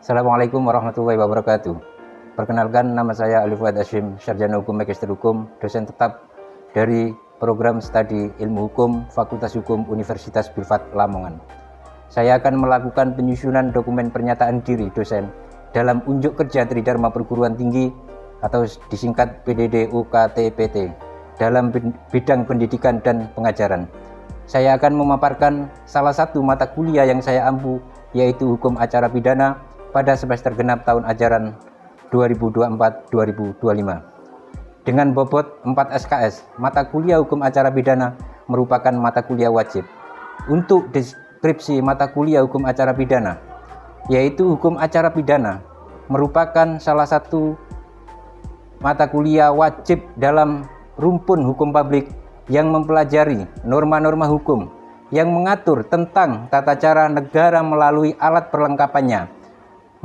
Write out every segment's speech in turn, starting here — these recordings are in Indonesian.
Assalamualaikum warahmatullahi wabarakatuh. Perkenalkan, nama saya Ali Fuad Hashim, Sarjana Hukum Magister Hukum, dosen tetap dari Program Studi Ilmu Hukum Fakultas Hukum Universitas Bilfat Lamongan. Saya akan melakukan penyusunan dokumen pernyataan diri dosen dalam unjuk kerja Tridharma Perguruan Tinggi atau disingkat PDD UKT-PT dalam bidang pendidikan dan pengajaran. Saya akan memaparkan salah satu mata kuliah yang saya ampu, yaitu Hukum Acara Pidana pada semester genap tahun ajaran 2024-2025. Dengan bobot 4 SKS, mata kuliah Hukum Acara Pidana merupakan mata kuliah wajib. Untuk deskripsi mata kuliah Hukum Acara Pidana, yaitu Hukum Acara Pidana merupakan salah satu mata kuliah wajib dalam rumpun hukum publik yang mempelajari norma-norma hukum yang mengatur tentang tata cara negara melalui alat perlengkapannya,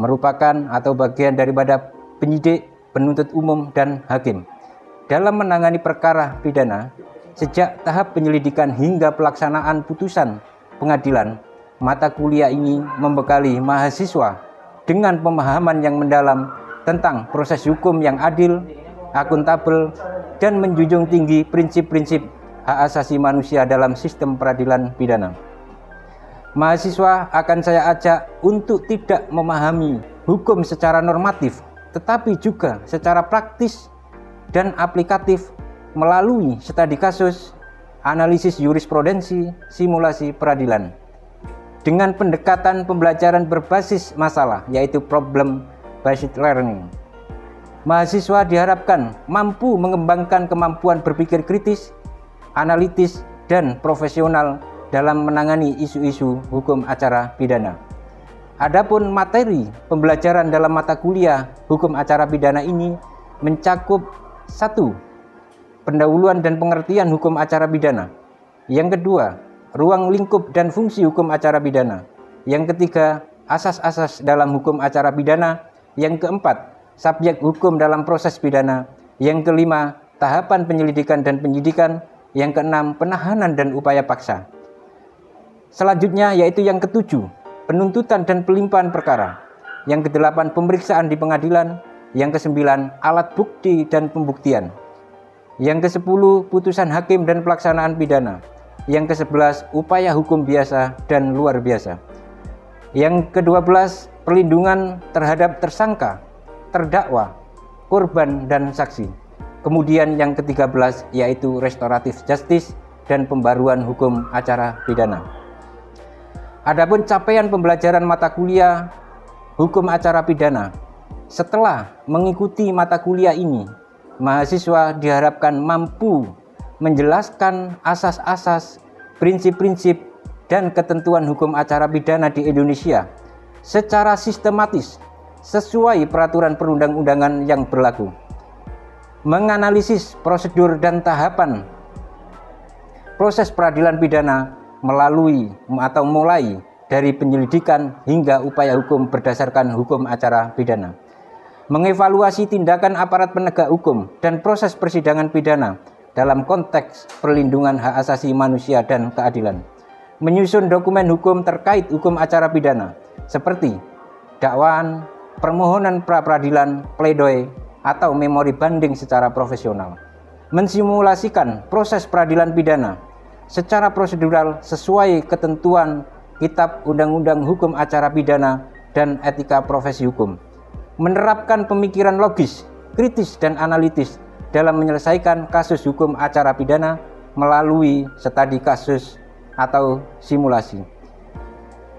merupakan atau bagian daripada penyidik, penuntut umum, dan hakim dalam menangani perkara pidana sejak tahap penyelidikan hingga pelaksanaan putusan pengadilan. Mata kuliah ini membekali mahasiswa dengan pemahaman yang mendalam tentang proses hukum yang adil, akuntabel, dan menjunjung tinggi prinsip-prinsip hak asasi manusia dalam sistem peradilan pidana. Mahasiswa akan saya ajak untuk tidak memahami hukum secara normatif, tetapi juga secara praktis dan aplikatif melalui studi kasus, analisis jurisprudensi, simulasi peradilan. Dengan pendekatan pembelajaran berbasis masalah, yaitu problem based learning, mahasiswa diharapkan mampu mengembangkan kemampuan berpikir kritis, analitis, dan profesional dalam menangani isu-isu hukum acara pidana. Adapun materi pembelajaran dalam mata kuliah Hukum Acara Pidana ini mencakup 1. Pendahuluan dan pengertian hukum acara pidana. Yang kedua, ruang lingkup dan fungsi hukum acara pidana. Yang ketiga, asas-asas dalam hukum acara pidana. Yang keempat, subjek hukum dalam proses pidana. Yang kelima, tahapan penyelidikan dan penyidikan. Yang keenam, penahanan dan upaya paksa. Selanjutnya yaitu yang ketujuh, penuntutan dan pelimpahan perkara. Yang kedelapan, pemeriksaan di pengadilan. Yang kesembilan, alat bukti dan pembuktian. Yang kesepuluh, putusan hakim dan pelaksanaan pidana. Yang kesebelas, upaya hukum biasa dan luar biasa. Yang kedua belas, perlindungan terhadap tersangka, terdakwa, korban, dan saksi. Kemudian yang ke-13 yaitu restoratif justice dan pembaruan hukum acara pidana. Adapun capaian pembelajaran mata kuliah Hukum Acara Pidana. Setelah mengikuti mata kuliah ini, mahasiswa diharapkan mampu menjelaskan asas-asas, prinsip-prinsip, dan ketentuan hukum acara pidana di Indonesia secara sistematis sesuai peraturan perundang-undangan yang berlaku. Menganalisis prosedur dan tahapan proses peradilan pidana melalui atau mulai dari penyelidikan hingga upaya hukum berdasarkan hukum acara pidana. Mengevaluasi tindakan aparat penegak hukum dan proses persidangan pidana dalam konteks perlindungan hak asasi manusia dan keadilan. Menyusun dokumen hukum terkait hukum acara pidana seperti dakwaan, permohonan pra-peradilan, pledoi, atau memori banding secara profesional. Mensimulasikan proses peradilan pidana secara prosedural sesuai ketentuan Kitab Undang-Undang Hukum Acara Pidana dan Etika Profesi Hukum. Menerapkan pemikiran logis, kritis, dan analitis dalam menyelesaikan kasus hukum acara pidana melalui studi kasus atau simulasi.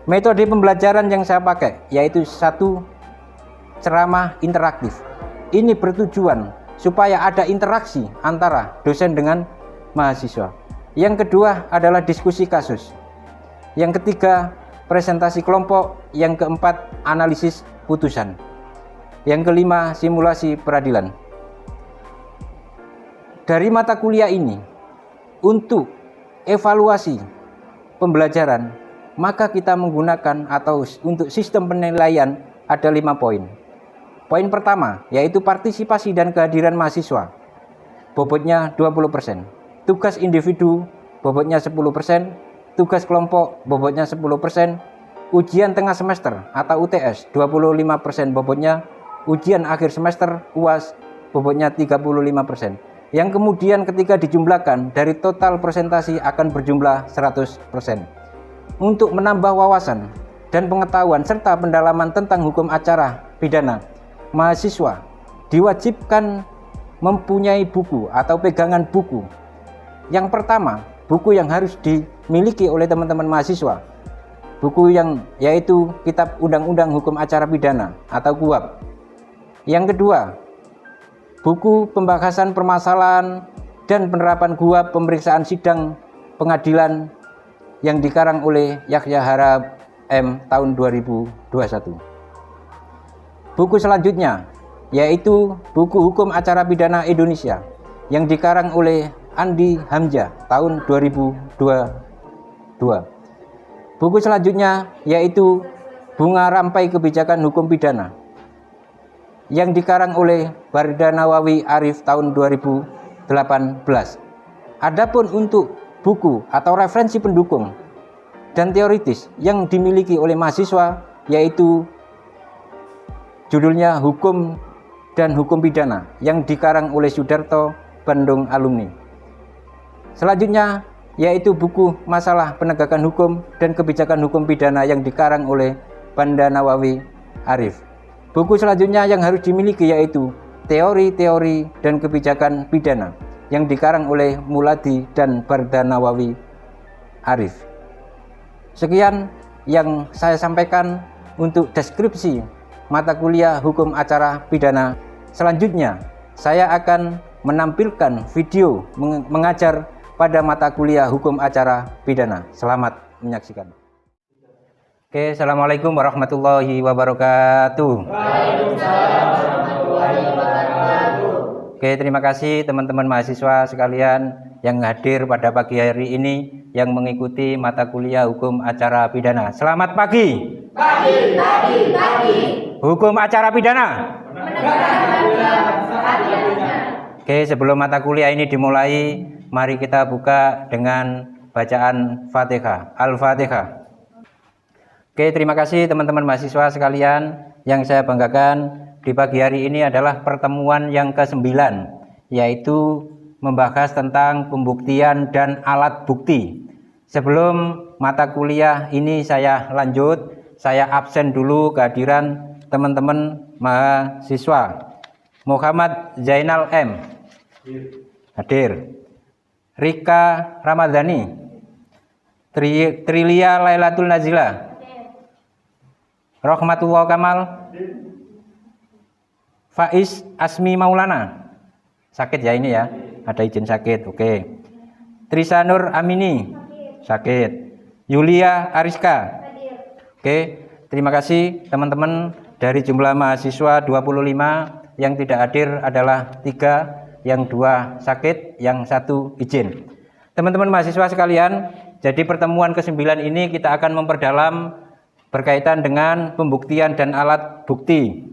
Metode pembelajaran yang saya pakai yaitu 1. Ceramah interaktif. Ini bertujuan supaya ada interaksi antara dosen dengan mahasiswa. Yang kedua adalah diskusi kasus. Yang ketiga, presentasi kelompok. Yang keempat, analisis putusan. Yang kelima, simulasi peradilan. Dari mata kuliah ini, untuk evaluasi pembelajaran, maka kita menggunakan atau untuk sistem penilaian ada 5 poin. Poin pertama, yaitu partisipasi dan kehadiran mahasiswa. Bobotnya 20%. Tugas individu bobotnya 10%, tugas kelompok bobotnya 10%, ujian tengah semester atau UTS 25% bobotnya, ujian akhir semester UAS bobotnya 35%. Yang kemudian ketika dijumlahkan dari total presentasi akan berjumlah 100%. Untuk menambah wawasan dan pengetahuan serta pendalaman tentang hukum acara pidana, mahasiswa diwajibkan mempunyai buku atau pegangan buku. Yang pertama, buku yang harus dimiliki oleh teman-teman mahasiswa, buku yang yaitu Kitab Undang-Undang Hukum Acara Pidana atau KUHP. Yang kedua, buku pembahasan permasalahan dan penerapan KUHP pemeriksaan sidang pengadilan yang dikarang oleh Yahya Hara M tahun 2021. Buku selanjutnya yaitu buku Hukum Acara Pidana Indonesia yang dikarang oleh Andi Hamzah tahun 2022. Buku selanjutnya yaitu Bunga Rampai Kebijakan Hukum Pidana yang dikarang oleh Barda Nawawi Arif tahun 2018. Adapun untuk buku atau referensi pendukung dan teoritis yang dimiliki oleh mahasiswa yaitu judulnya Hukum dan Hukum Pidana yang dikarang oleh Sudarto Bandung Alumni. Selanjutnya yaitu buku Masalah Penegakan Hukum dan Kebijakan Hukum Pidana yang dikarang oleh Banda Nawawi Arif. Buku selanjutnya yang harus dimiliki yaitu Teori-Teori dan Kebijakan Pidana yang dikarang oleh Muladi dan Barda Nawawi Arif. Sekian yang saya sampaikan untuk deskripsi mata kuliah Hukum Acara Pidana. Selanjutnya saya akan menampilkan video mengajar pada mata kuliah Hukum Acara Pidana. Selamat menyaksikan. Oke, assalamualaikum warahmatullahi wabarakatuh. Waalaikumsalam warahmatullahi wabarakatuh. Oke, terima kasih teman-teman mahasiswa sekalian yang hadir pada pagi hari ini yang mengikuti mata kuliah Hukum Acara Pidana. Selamat pagi. Pagi. Hukum Acara Pidana. Menegakkan hukum seadil-adilnya. Oke, sebelum mata kuliah ini dimulai, mari kita buka dengan bacaan Fatihah. Al-Fatihah. Oke, terima kasih teman-teman mahasiswa sekalian. Yang saya banggakan di pagi hari ini adalah pertemuan yang ke-9, yaitu membahas tentang pembuktian dan alat bukti. Sebelum mata kuliah ini saya lanjut, saya absen dulu kehadiran teman-teman mahasiswa. Muhammad Zainal M. Hadir. Rika Ramadhani. Trilia Lailatul Nazila. Rahmatullah Kamal. Faiz Asmi Maulana. Sakit ya ini ya? Ada izin sakit. Oke. Trisanur Amini. Sakit. Yulia Ariska. Oke. Terima kasih teman-teman. Dari jumlah mahasiswa 25, yang tidak hadir adalah 3, yang 2 sakit, yang 1 izin. Teman-teman mahasiswa sekalian, jadi pertemuan ke-9 ini kita akan memperdalam berkaitan dengan pembuktian dan alat bukti.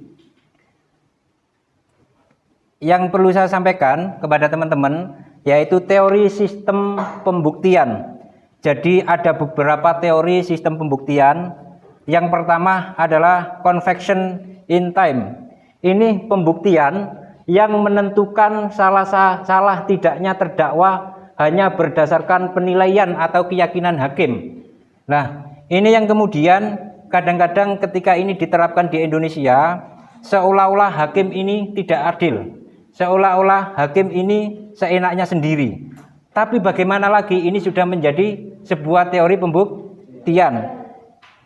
Yang perlu saya sampaikan kepada teman-teman yaitu teori sistem pembuktian. Jadi ada beberapa teori sistem pembuktian. Yang pertama adalah convection in time. Ini pembuktian yang menentukan salah tidaknya terdakwa hanya berdasarkan penilaian atau keyakinan hakim. Nah, ini yang kemudian kadang-kadang ketika ini diterapkan di Indonesia, seolah-olah hakim ini tidak adil. Seolah-olah hakim ini seenaknya sendiri. Tapi bagaimana lagi, ini sudah menjadi sebuah teori pembuktian.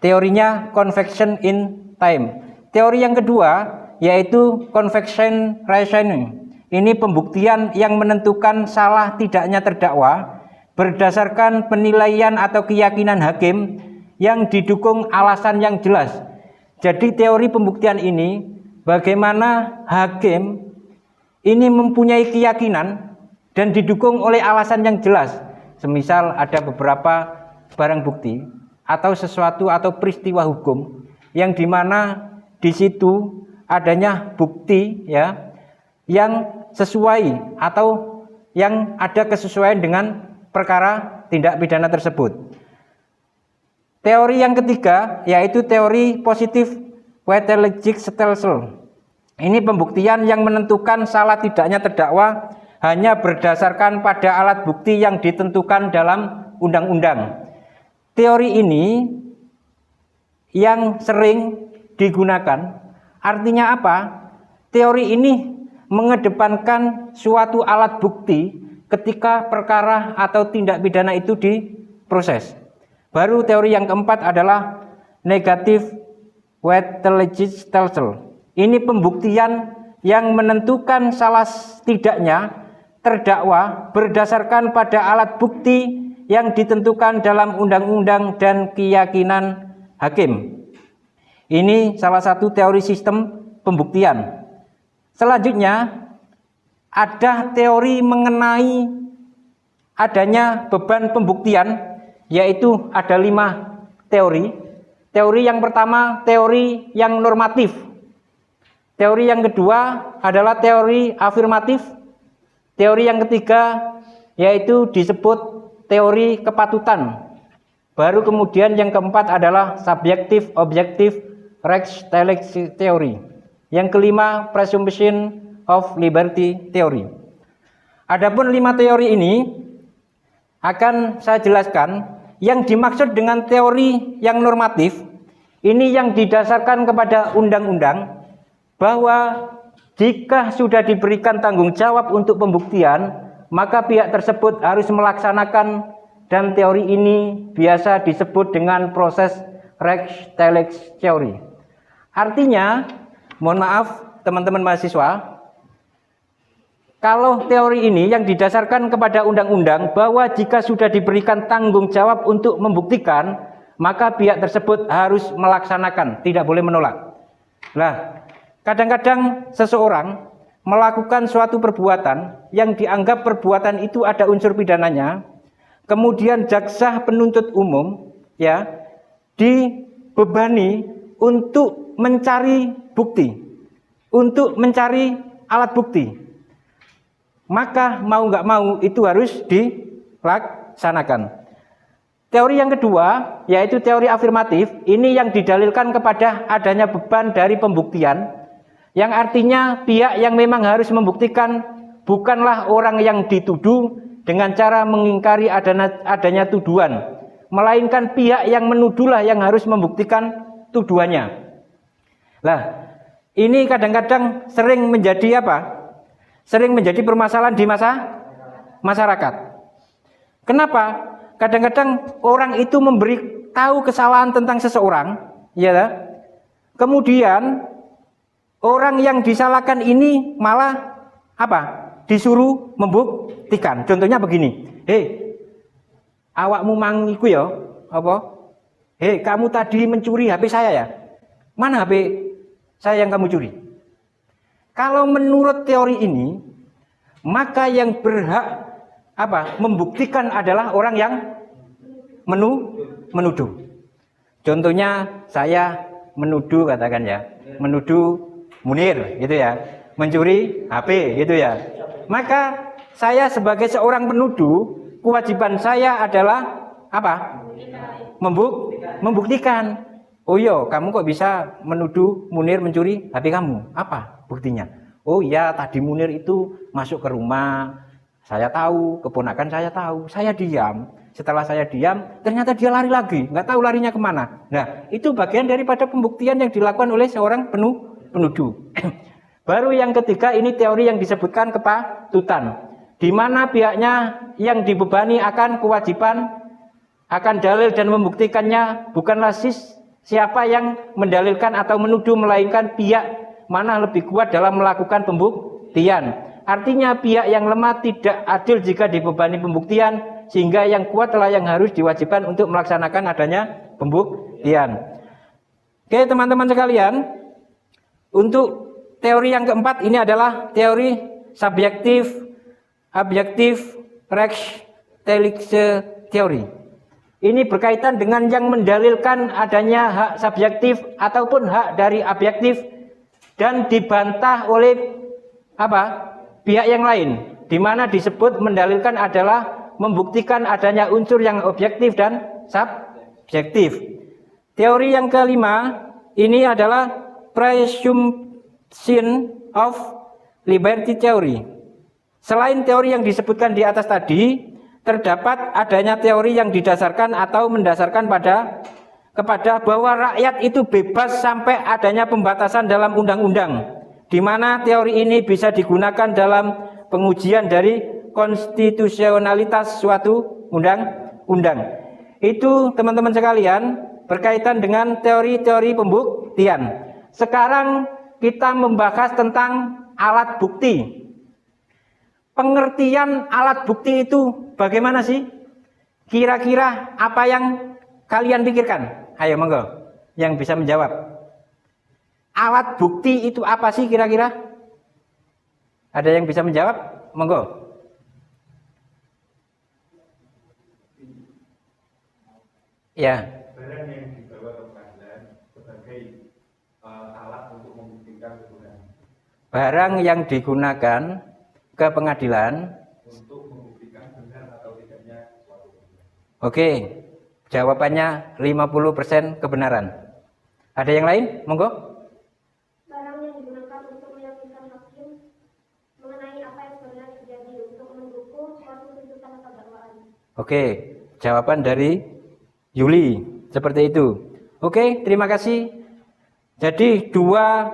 Teorinya convection in time. Teori yang kedua yaitu convection reasoning. Ini pembuktian yang menentukan salah tidaknya terdakwa berdasarkan penilaian atau keyakinan hakim yang didukung alasan yang jelas. Jadi teori pembuktian ini bagaimana hakim ini mempunyai keyakinan dan didukung oleh alasan yang jelas. Semisal ada beberapa barang bukti atau sesuatu atau peristiwa hukum yang dimana di situ adanya bukti ya yang sesuai atau yang ada kesesuaian dengan perkara tindak pidana tersebut. Teori yang ketiga yaitu teori positif Wetterlingstelsel. Ini pembuktian yang menentukan salah tidaknya terdakwa hanya berdasarkan pada alat bukti yang ditentukan dalam undang-undang. Teori ini yang sering digunakan, artinya apa? Teori ini mengedepankan suatu alat bukti ketika perkara atau tindak pidana itu diproses. Baru teori yang keempat adalah negatif Wetterlingstelsel. Ini pembuktian yang menentukan salah tidaknya terdakwa berdasarkan pada alat bukti yang ditentukan dalam undang-undang dan keyakinan hakim. Ini salah satu teori sistem pembuktian. Selanjutnya ada teori mengenai adanya beban pembuktian, yaitu ada 5 teori. Teori yang pertama teori yang normatif. Teori yang kedua adalah teori afirmatif. Teori yang ketiga yaitu disebut teori kepatutan. Baru kemudian yang keempat adalah subjektif objektif Rechtstellung theory. Yang kelima presumption of liberty theory. Adapun 5 teori ini akan saya jelaskan. Yang dimaksud dengan teori yang normatif ini yang didasarkan kepada undang-undang, bahwa jika sudah diberikan tanggung jawab untuk pembuktian, maka pihak tersebut harus melaksanakan, dan teori ini biasa disebut dengan proses Rechtstellung theory. Artinya, mohon maaf teman-teman mahasiswa, kalau teori ini yang didasarkan kepada undang-undang bahwa jika sudah diberikan tanggung jawab untuk membuktikan, maka pihak tersebut harus melaksanakan, tidak boleh menolak. Nah, kadang-kadang seseorang melakukan suatu perbuatan yang dianggap perbuatan itu ada unsur pidananya, kemudian jaksa penuntut umum ya dibebani untuk mencari bukti, untuk mencari alat bukti. Maka mau nggak mau itu harus dilaksanakan. Teori yang kedua yaitu teori afirmatif. Ini yang didalilkan kepada adanya beban dari pembuktian, yang artinya pihak yang memang harus membuktikan bukanlah orang yang dituduh dengan cara mengingkari adanya tuduhan, melainkan pihak yang menuduhlah yang harus membuktikan tuduhannya. Nah, ini kadang-kadang sering menjadi apa? Sering menjadi permasalahan di masyarakat. Kenapa? Kadang-kadang orang itu memberi tahu kesalahan tentang seseorang, ya. Kemudian orang yang disalahkan ini malah apa? Disuruh membuktikan. Contohnya begini, awakmu mang iku ya, apa? Kamu tadi mencuri HP saya ya? Mana HP saya yang kamu curi? Kalau menurut teori ini, maka yang berhak membuktikan adalah orang yang menuduh. Contohnya saya menuduh, katakan ya, menuduh Munir gitu ya, mencuri HP gitu ya. Maka saya sebagai seorang penuduh, kewajiban saya adalah apa? Membuktikan. Oh iya, kamu kok bisa menuduh Munir mencuri HP kamu? Apa buktinya? Oh iya, tadi Munir itu masuk ke rumah, saya tahu, keponakan saya tahu, saya diam. Setelah saya diam, ternyata dia lari lagi, nggak tahu larinya kemana. Nah, itu bagian daripada pembuktian yang dilakukan oleh seorang penuduh. Baru yang ketiga, ini teori yang disebutkan kepatutan, di mana pihaknya yang dibebani akan kewajiban, akan dalil dan membuktikannya bukanlah siapa yang mendalilkan atau menuduh, melainkan pihak mana lebih kuat dalam melakukan pembuktian. Artinya pihak yang lemah tidak adil jika dibebani pembuktian, sehingga yang kuatlah yang harus diwajibkan untuk melaksanakan adanya pembuktian. Oke teman-teman sekalian, untuk teori yang keempat ini adalah teori subjektif objektif Rechtstellung theory. Ini berkaitan dengan yang mendalilkan adanya hak subjektif ataupun hak dari objektif, dan dibantah oleh pihak yang lain, di mana disebut mendalilkan adalah membuktikan adanya unsur yang objektif dan subjektif. Teori yang kelima ini adalah presumption of liberty theory. Selain teori yang disebutkan di atas tadi, terdapat adanya teori yang didasarkan atau mendasarkan kepada bahwa rakyat itu bebas sampai adanya pembatasan dalam undang-undang, di mana teori ini bisa digunakan dalam pengujian dari konstitusionalitas suatu undang-undang. Itu teman-teman sekalian berkaitan dengan teori-teori pembuktian. Sekarang kita membahas tentang alat bukti. Pengertian alat bukti itu bagaimana sih? Kira-kira apa yang kalian pikirkan? Ayo monggo, yang bisa menjawab. Alat bukti itu apa sih kira-kira? Ada yang bisa menjawab? Monggo. Ya. Barang yang dibawa ke pengadilan sebagai alat untuk membuktikan kebenaran. Barang yang digunakan ke pengadilan Untuk membuktikan benar atau tidaknya suatu kebenaran. Oke, jawabannya 50% kebenaran. Ada yang lain? Monggo. Barang yang digunakan untuk meyakinkan hakim mengenai apa yang sebenarnya terjadi untuk mendukung suatu tuntutan atau dakwaan. Oke, jawaban dari Yuli seperti itu. Oke, terima kasih. Jadi dua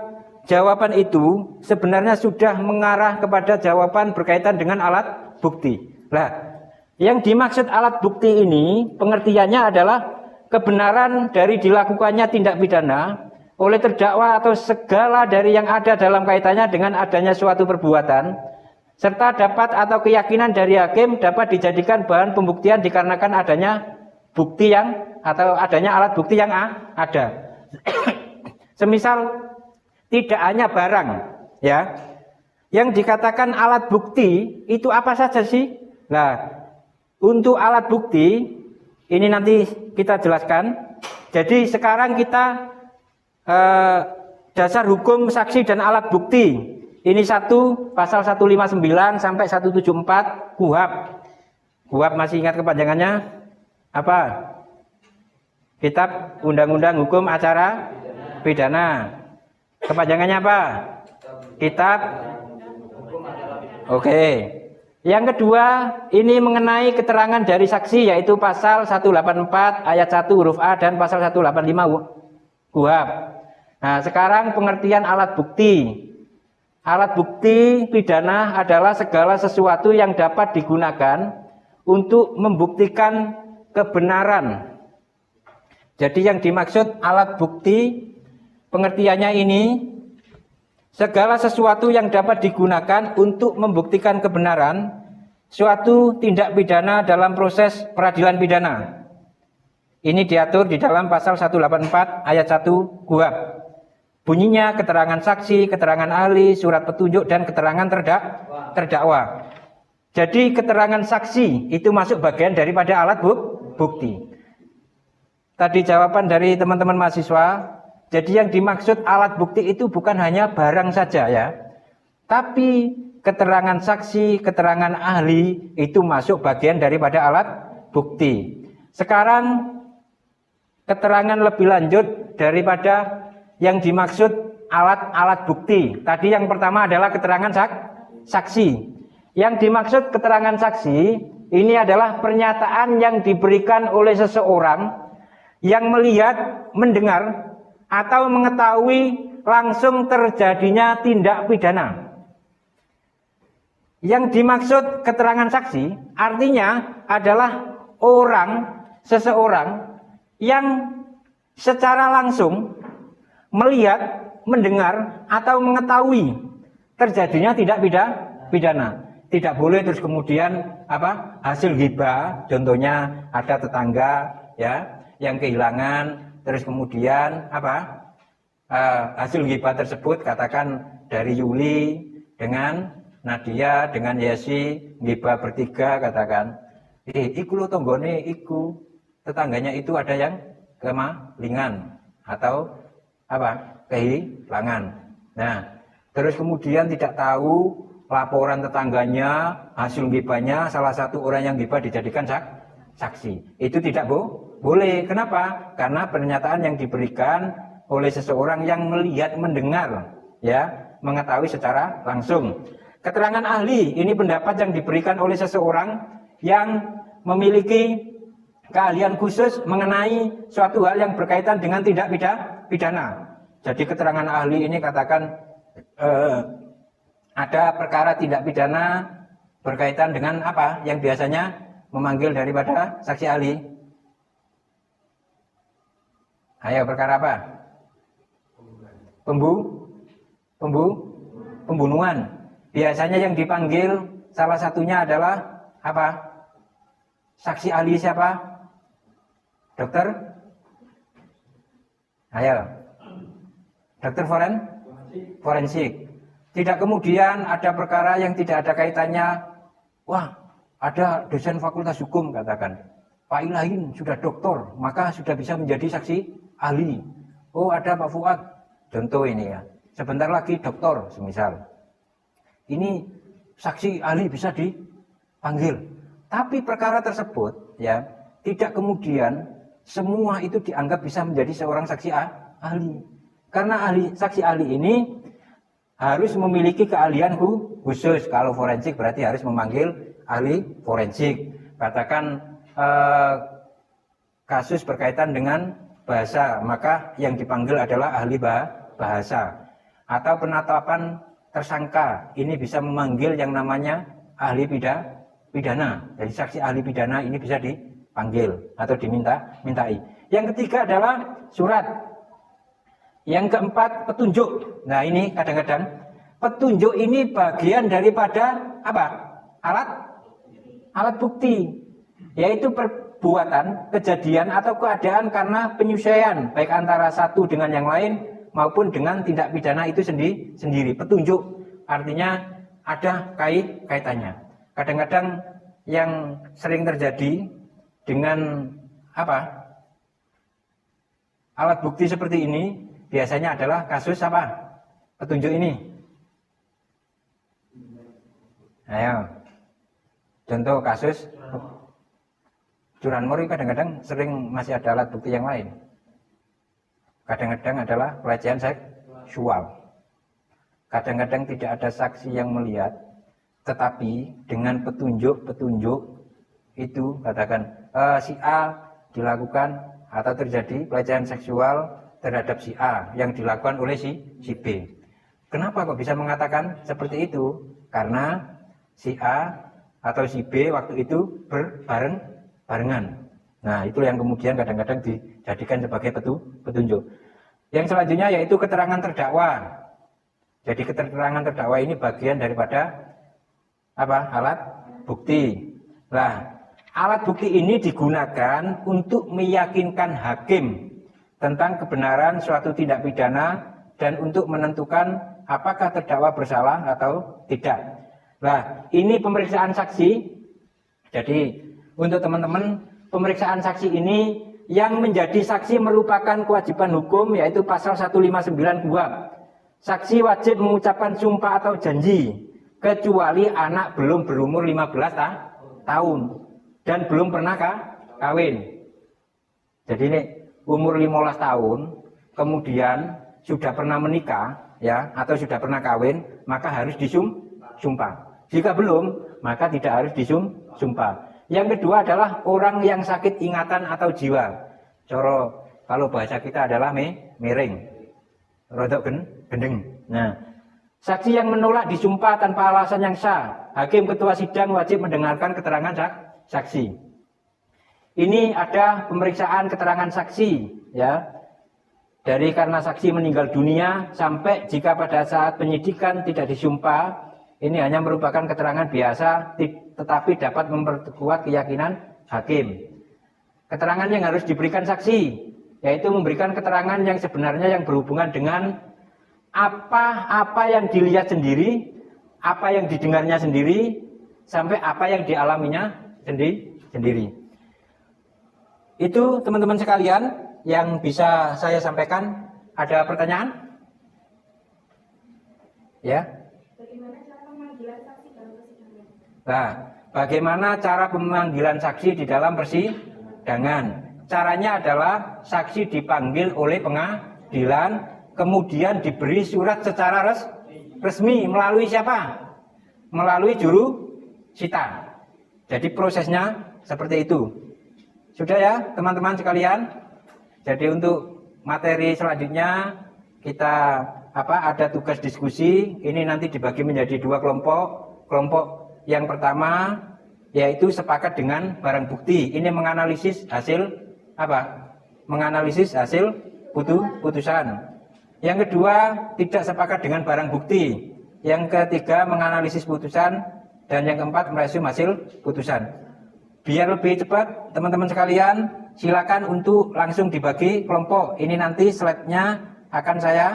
jawaban itu sebenarnya sudah mengarah kepada jawaban berkaitan dengan alat bukti. Nah, yang dimaksud alat bukti ini pengertiannya adalah kebenaran dari dilakukannya tindak pidana oleh terdakwa atau segala dari yang ada dalam kaitannya dengan adanya suatu perbuatan, serta dapat atau keyakinan dari hakim dapat dijadikan bahan pembuktian dikarenakan adanya bukti yang atau adanya alat bukti yang ada. Semisal tidak hanya barang, ya. Yang dikatakan alat bukti itu apa saja sih? Nah, untuk alat bukti ini nanti kita jelaskan. Jadi sekarang kita dasar hukum saksi dan alat bukti. Ini pasal 159 sampai 174 KUHP. KUHP masih ingat kepanjangannya? Apa? Kitab Undang-Undang Hukum Acara Pidana. Kepanjangannya apa? Kitab. Oke. Yang kedua, ini mengenai keterangan dari saksi, yaitu pasal 184 ayat 1 huruf A dan pasal 185 KUHP. Nah, sekarang pengertian alat bukti. Alat bukti pidana adalah segala sesuatu yang dapat digunakan untuk membuktikan kebenaran. Jadi yang dimaksud alat bukti pengertiannya ini segala sesuatu yang dapat digunakan untuk membuktikan kebenaran suatu tindak pidana dalam proses peradilan pidana. Ini diatur di dalam pasal 184 ayat 1 KUHP. Bunyinya keterangan saksi, keterangan ahli, surat petunjuk dan keterangan terdakwa. Jadi keterangan saksi itu masuk bagian daripada alat bukti. Tadi jawaban dari teman-teman mahasiswa. Jadi yang dimaksud alat bukti itu bukan hanya barang saja ya. Tapi keterangan saksi, keterangan ahli itu masuk bagian daripada alat bukti. Sekarang keterangan lebih lanjut daripada yang dimaksud alat-alat bukti. Tadi yang pertama adalah keterangan saksi. Yang dimaksud keterangan saksi ini adalah pernyataan yang diberikan oleh seseorang yang melihat, mendengar, atau mengetahui langsung terjadinya tindak pidana. Yang dimaksud keterangan saksi artinya adalah seseorang yang secara langsung melihat, mendengar, atau mengetahui terjadinya tindak pidana. Tidak boleh terus kemudian hasil ghibah, contohnya ada tetangga ya yang kehilangan, terus kemudian hasil ghibah tersebut katakan dari Yuli dengan Nadia dengan Yesi ghibah bertiga katakan, iku lo tonggone iku tetangganya itu ada yang kemalingan atau kehilangan. Nah, terus kemudian tidak tahu laporan tetangganya, hasil ghibahnya salah satu orang yang ghibah dijadikan saksi. Itu tidak Boleh. Kenapa? Karena pernyataan yang diberikan oleh seseorang yang melihat, mendengar, ya, mengetahui secara langsung. Keterangan ahli ini pendapat yang diberikan oleh seseorang yang memiliki keahlian khusus mengenai suatu hal yang berkaitan dengan tindak pidana. Jadi keterangan ahli ini katakan ada perkara tindak pidana berkaitan dengan apa yang biasanya memanggil daripada saksi ahli. Ayo, perkara apa? Pembunuhan. Biasanya yang dipanggil salah satunya adalah apa? Saksi ahli siapa? Dokter? Ayo. Dokter forensik. Tidak kemudian ada perkara yang tidak ada kaitannya. Wah, ada dosen fakultas hukum katakan, Pak Ilahin sudah doktor, maka sudah bisa menjadi saksi ahli. Oh, ada Pak Fuad. Contoh ini ya. Sebentar lagi doktor, semisal. Ini saksi ahli bisa dipanggil. Tapi perkara tersebut ya tidak kemudian semua itu dianggap bisa menjadi seorang saksi ahli. Karena saksi ahli ini harus memiliki keahlian khusus. Kalau forensik berarti harus memanggil ahli forensik. Katakan kasus berkaitan dengan bahasa, maka yang dipanggil adalah ahli bahasa. Atau penetapan tersangka, ini bisa memanggil yang namanya ahli pidana. Jadi saksi ahli pidana ini bisa dipanggil atau dimintai. Yang ketiga adalah surat. Yang keempat, petunjuk. Nah, ini kadang-kadang petunjuk ini bagian daripada apa? Alat bukti, yaitu perbuatan, kejadian atau keadaan karena penyesuaian baik antara satu dengan yang lain maupun dengan tindak pidana itu sendiri. Petunjuk artinya ada kaitannya. Kadang-kadang yang sering terjadi dengan apa? Alat bukti seperti ini biasanya adalah kasus apa? Petunjuk ini. Ayo. Contoh kasus curanmor kadang-kadang sering masih ada alat bukti yang lain. Kadang-kadang adalah pelecehan seksual. Kadang-kadang tidak ada saksi yang melihat, tetapi dengan petunjuk itu katakan si A dilakukan atau terjadi pelecehan seksual terhadap si A yang dilakukan oleh si B. Kenapa kok bisa mengatakan seperti itu? Karena si A atau si B waktu itu barengan. Nah, itu yang kemudian kadang-kadang dijadikan sebagai petunjuk. Yang selanjutnya yaitu keterangan terdakwa. Jadi keterangan terdakwa ini bagian daripada apa? Alat bukti. Nah, alat bukti ini digunakan untuk meyakinkan hakim tentang kebenaran suatu tindak pidana dan untuk menentukan apakah terdakwa bersalah atau tidak. Nah, ini pemeriksaan saksi. Jadi untuk teman-teman, pemeriksaan saksi ini yang menjadi saksi merupakan kewajiban hukum, yaitu pasal 159 KUHP. Saksi wajib mengucapkan sumpah atau janji, kecuali anak belum berumur 15 tahun dan belum pernah kawin. Jadi ini umur 15 tahun, kemudian sudah pernah menikah, ya, atau sudah pernah kawin, maka harus disumpah. Jika belum, maka tidak harus disumpah. Yang kedua adalah orang yang sakit ingatan atau jiwa. Kalau bahasa kita adalah miring, rodok gendeng. Nah, saksi yang menolak disumpah tanpa alasan yang sah, hakim ketua sidang wajib mendengarkan keterangan saksi. Ini ada pemeriksaan keterangan saksi, ya. Dari karena saksi meninggal dunia sampai jika pada saat penyidikan tidak disumpah, ini hanya merupakan keterangan biasa, tetapi dapat memperkuat keyakinan hakim. Keterangan yang harus diberikan saksi, yaitu memberikan keterangan yang sebenarnya yang berhubungan dengan apa yang dilihat sendiri, apa yang didengarnya sendiri, sampai apa yang dialaminya sendiri. Itu teman-teman sekalian yang bisa saya sampaikan. Ada pertanyaan? Ya. Bagaimana cara pemanggilan saksi dalam persidangan? Nah, bagaimana cara pemanggilan saksi di dalam persidangan? Caranya adalah saksi dipanggil oleh pengadilan, kemudian diberi surat secara resmi melalui siapa? Melalui juru sita. Jadi prosesnya seperti itu. Sudah ya teman-teman sekalian. Jadi untuk materi selanjutnya kita ada tugas diskusi. Ini nanti dibagi menjadi 2 kelompok. Kelompok yang pertama yaitu sepakat dengan barang bukti. Ini menganalisis hasil menganalisis hasil putusan. Yang kedua tidak sepakat dengan barang bukti. Yang ketiga menganalisis putusan, dan yang keempat meresume hasil putusan. Biar lebih cepat teman-teman sekalian, silakan untuk langsung dibagi kelompok. Ini nanti slide-nya akan saya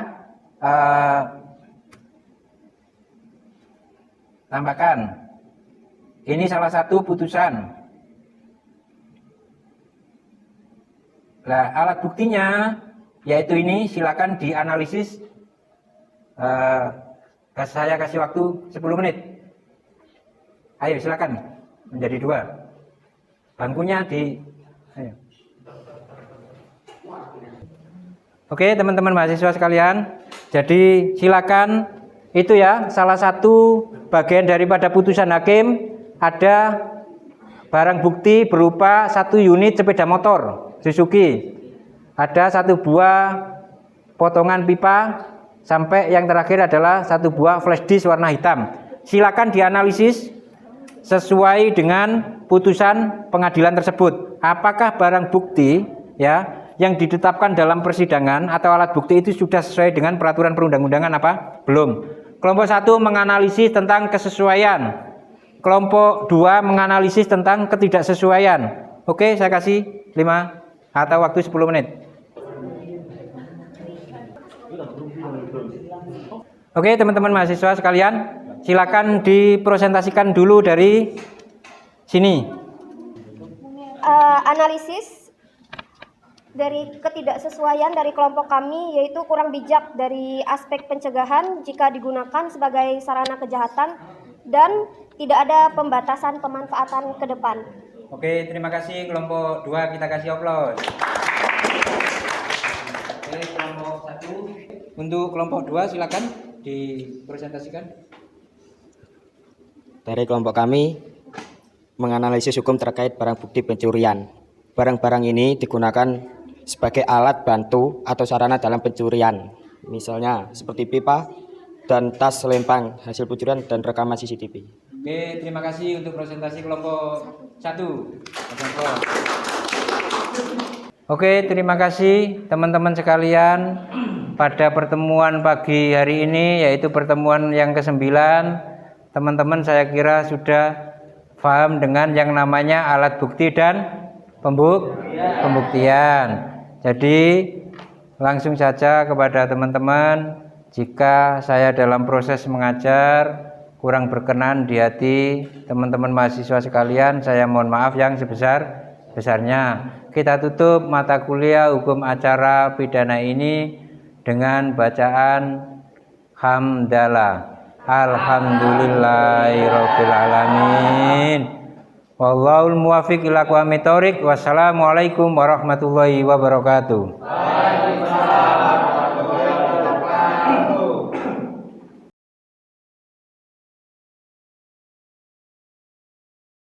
tambahkan. Ini salah satu putusan. Nah, alat buktinya yaitu ini, silakan dianalisis. Saya kasih waktu 10 menit. Ayo silakan, menjadi 2. Bangkunya ayo. Oke teman-teman mahasiswa sekalian, jadi silakan, itu ya salah satu bagian daripada putusan hakim. Ada barang bukti berupa 1 unit sepeda motor Suzuki, ada 1 buah potongan pipa, sampai yang terakhir adalah 1 buah flash disk warna hitam. Silakan dianalisis sesuai dengan putusan pengadilan tersebut. Apakah barang bukti ya yang ditetapkan dalam persidangan atau alat bukti itu sudah sesuai dengan peraturan perundang-undangan apa? Belum. Kelompok 1 menganalisis tentang kesesuaian. Kelompok 2 menganalisis tentang ketidaksesuaian. Oke, saya kasih 5 atau waktu 10 menit. Oke teman-teman mahasiswa sekalian, silakan dipresentasikan dulu dari sini. Analisis dari ketidaksesuaian dari kelompok kami yaitu kurang bijak dari aspek pencegahan jika digunakan sebagai sarana kejahatan dan tidak ada pembatasan pemanfaatan ke depan. Oke, terima kasih kelompok 2, kita kasih aplaus. Oke, kelompok 1. Untuk kelompok 2 silakan dipresentasikan. Dari kelompok kami menganalisis hukum terkait barang bukti pencurian. Barang-barang ini digunakan sebagai alat bantu atau sarana dalam pencurian. Misalnya seperti pipa dan tas selempang hasil pencurian dan rekaman CCTV. Oke, terima kasih untuk presentasi kelompok 1. Oke, terima kasih teman-teman sekalian. Pada pertemuan pagi hari ini, yaitu pertemuan yang ke-9, teman-teman saya kira sudah paham dengan yang namanya alat bukti dan pembuktian. Jadi langsung saja kepada teman-teman, jika saya dalam proses mengajar kurang berkenan di hati teman-teman mahasiswa sekalian, saya mohon maaf yang sebesar-besarnya. Kita tutup mata kuliah hukum acara pidana ini dengan bacaan hamdalah. Alhamdulillahirabbil alamin. Wallahul muwaffiq ila aqwamit thoriq. Wassalamualaikum warahmatullahi wabarakatuh.